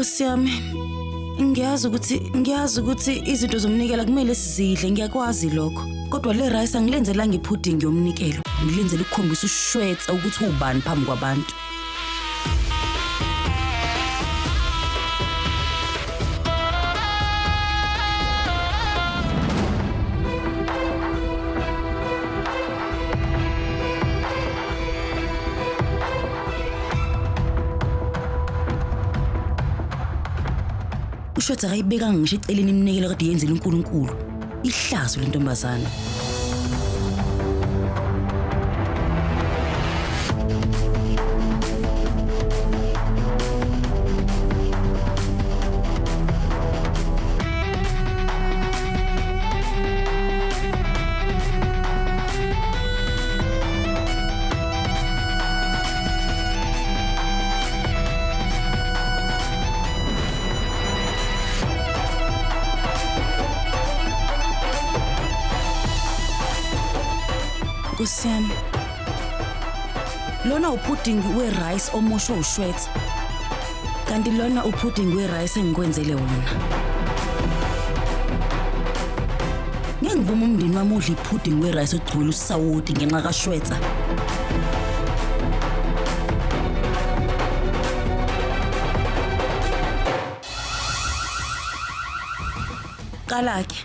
Nkosi yami, ngiyazi ukuthi izinto zomnikelo kumele sizidle, ngiyakwazi lokho. Kodwa le rice angilenzelanga ipudding yomnikelo, ngilenzela ukukhombisa ushwetha ukuthi ubani phambi kwabantu. Ushwetha akayibekanga ngisho eceleni iminikelo kade yenzela uNkulunkulu. Ihlazo lentombazana. Nkosi yami, lona upudding we-rice omoshwe ushwetha, kanti lona upudding we-rice engikwenzele wona. Ngeke ngivume umndeni wami udle ipudding we-rice ogcwele usawoti ngenxa kaShwetha. Qala-ke.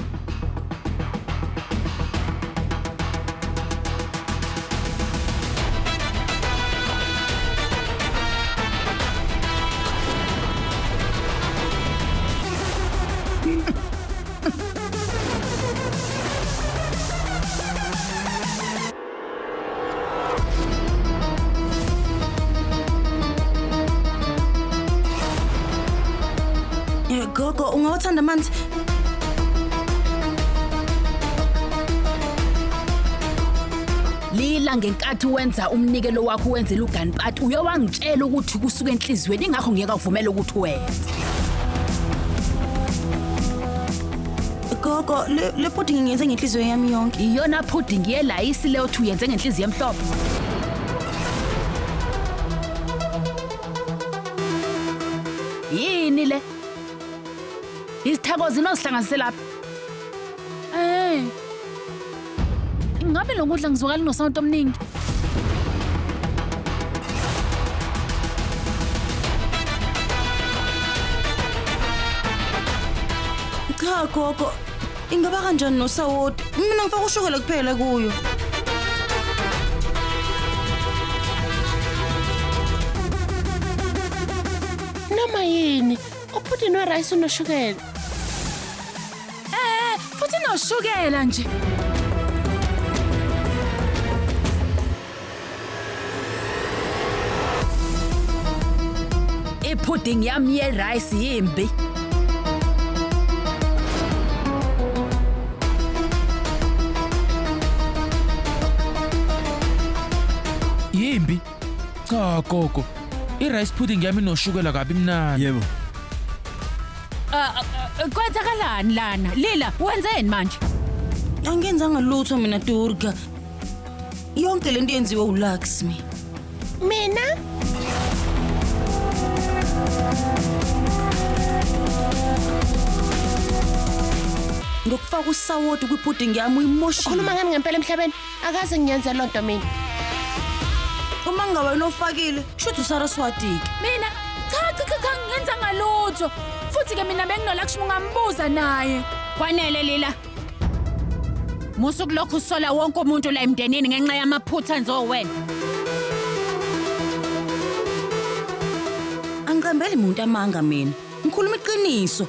Gogo, ungawathanda amanzi? Lila ngenkathi wenza umnikelo wakho wenzela uGanpat uyowangitshela ukuthi kusuka enhlizweni ingakho ngiyeka uvumela ukuthi wenze. Gogo, le pudding ngiyenze ngenhliziyo yami yonke. Iyona pudding yelayisi leyo uthi uyenze ngenhliziyo emhlophe. Yini le? Izithako zinozihlanganise lapha. Ingabe lo kudla ngizwakala nosound omningi? Cha gogo, ingaba kanjani nosawoti? Mina ngifaka ushukela kuphela kuyo. Noma yini, upudding we-rice unoshukela. Futhi noshukela nje. Ipudding yami ye-rice yimbi. Yimbi? Cha gogo. I-rice pudding yami inoshukela kabi mnandi. Yebo. Kwenzakalani lana? Lila, wenzeni manje? Angenzanga lutho mina Durga. Yonke lento yenziwe uLaxmi. Mina? Ngokufaka usawoti kwipudding yami uyimoshile. Khuluma ngani ngempela emhlabeni? Akaze ngiyenze lonto mina. Uma ngaba unofakile, shuthi uSaraswati. Mina cha ngenza ngalutho. Futhi ke mina benginolakshmi ungambuza naye. Kwanele Lila. Musuku lokhu usola wonke umuntu la emndenini ngenxa yamaphutha nzowena. Angiqambeli umuntu amanga mina. Ngikhuluma iqiniso.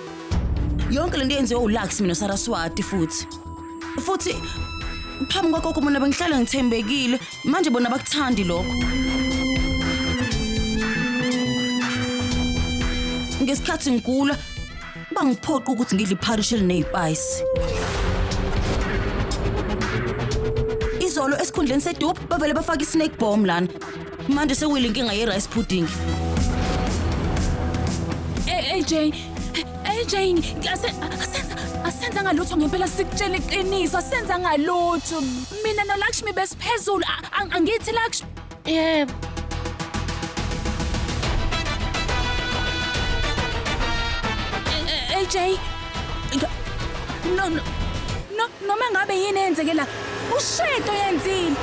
Yonke lento yenziwe uLaxmi noSaraswati futhi. Futhi phambi kwakho mina bengihlala ngithembekile, manje bona bakuthandi lokho. Ngesikhathi ngigula bangiphoqa ukuthi ngidle iparishel nezipaisi. Izolo esikhundleni sedupe bavele bafaka isnake bomb lana. Manje sewile inkinga ye-rice pudding. AJ, asenza ngalutho ngempela sikutshela iqiniso, asenza ngalutho. Mina noLakshmi besiphezulu, angithi Lakshmi? Yebo. AJ. No, noma ngabe yini yenzeke la? Ushedo yenzile.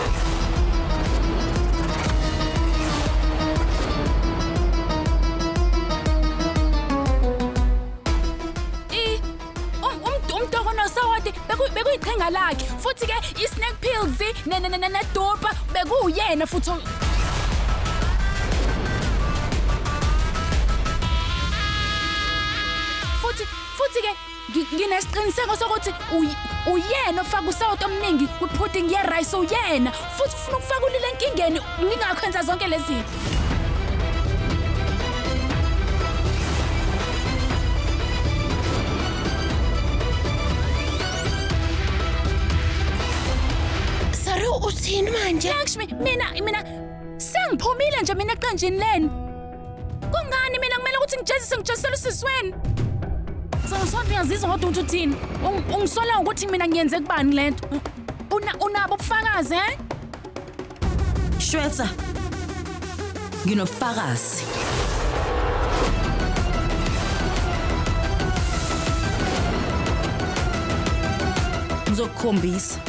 Umntoko Sawati bekuyiqhinga lakhe futhi ke i-snack pills nedopa bekuyena futhi futhi ke nginesiqiniseko sokuthi uyena ofaka usawoti omningi kwi-pudding ye-rice uyena futhi ufuna ukufaka ulile enkingeni ngingakwenza zonke lezi zinto. Sorry, uthini manje? Lakshmi, mina sengiphumile nje mina eqenjini leni. Kungani mina kumele ukuthi ngijezisele usisweni? Sonke ngiyazizwa kodwa ukuthi uthini. Ungisola ukuthi mina ngiyenze kubani lento. Unabo ubufakazi, eh? Shweta. Nginobufakazi. Ngizokukhombisa.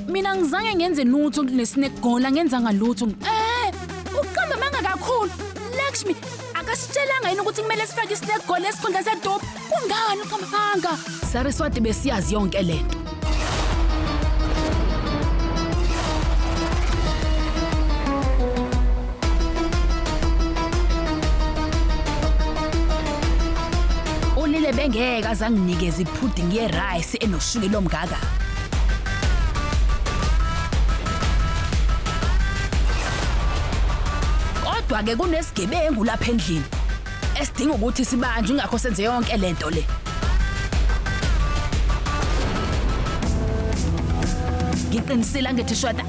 Mina ngizange ngenze lutho kunesnack goal ngenza ngalutho. Uqamba manga kakhulu. Lakshmi akasitshelanga yini ukuthi kumele sifake isnack goal esikhundla sedope. Kungani uqamba manga? Saraswati besiyazi yonke lento. Ulile bengeke azanginikeza ipudding ye-rice enoshukela omgaga. Kodwa-ke kunesigebengu lapha endlini esidinga ukuthi sibanjwe ingakho senze yonke lento le. Ngiqinisile ngithi Shweta.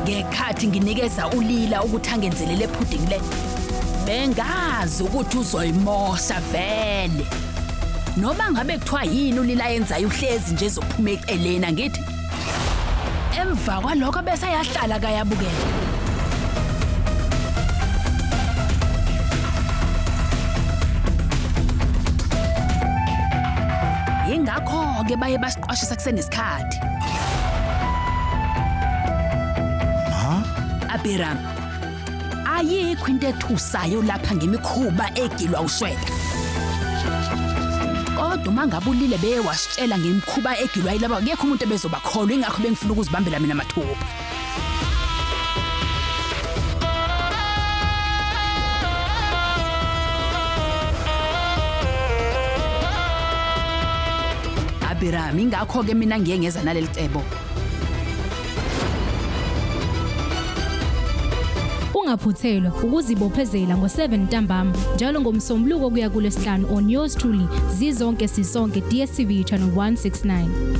Ngekhathi nginikeza uLila ukuthi angenzele le pudding le. Bengazi ukuthi uzoyimosha vele. Noma ngabe kuthiwa yini uLila yenzayo uhlezi nje ezophuma eceleni ngithi. Emva kwalokho bese yahlala kayabukela. Yingakho-ke baye basiqwashisa kusenesikhathi. Abiram, ayikho into ethusayo lapha ngemikhuba egilwa uShweta. Kodwa uma ngabe uLile bewasitshela ngemikhuba egilwa yilaba akekho umuntu ebezobakholwa ingakho bengifuna ukuzibambela mina mathupha. Abiram, ingakho-ke mina ngiye ngeza naleli cebo. Ungaphuthelwa ukuzibophezela ngo7 ntambama njalo ngomsombuluko kuya kuLesihlanu on yours truly zizonke sisonke DStv channel 169.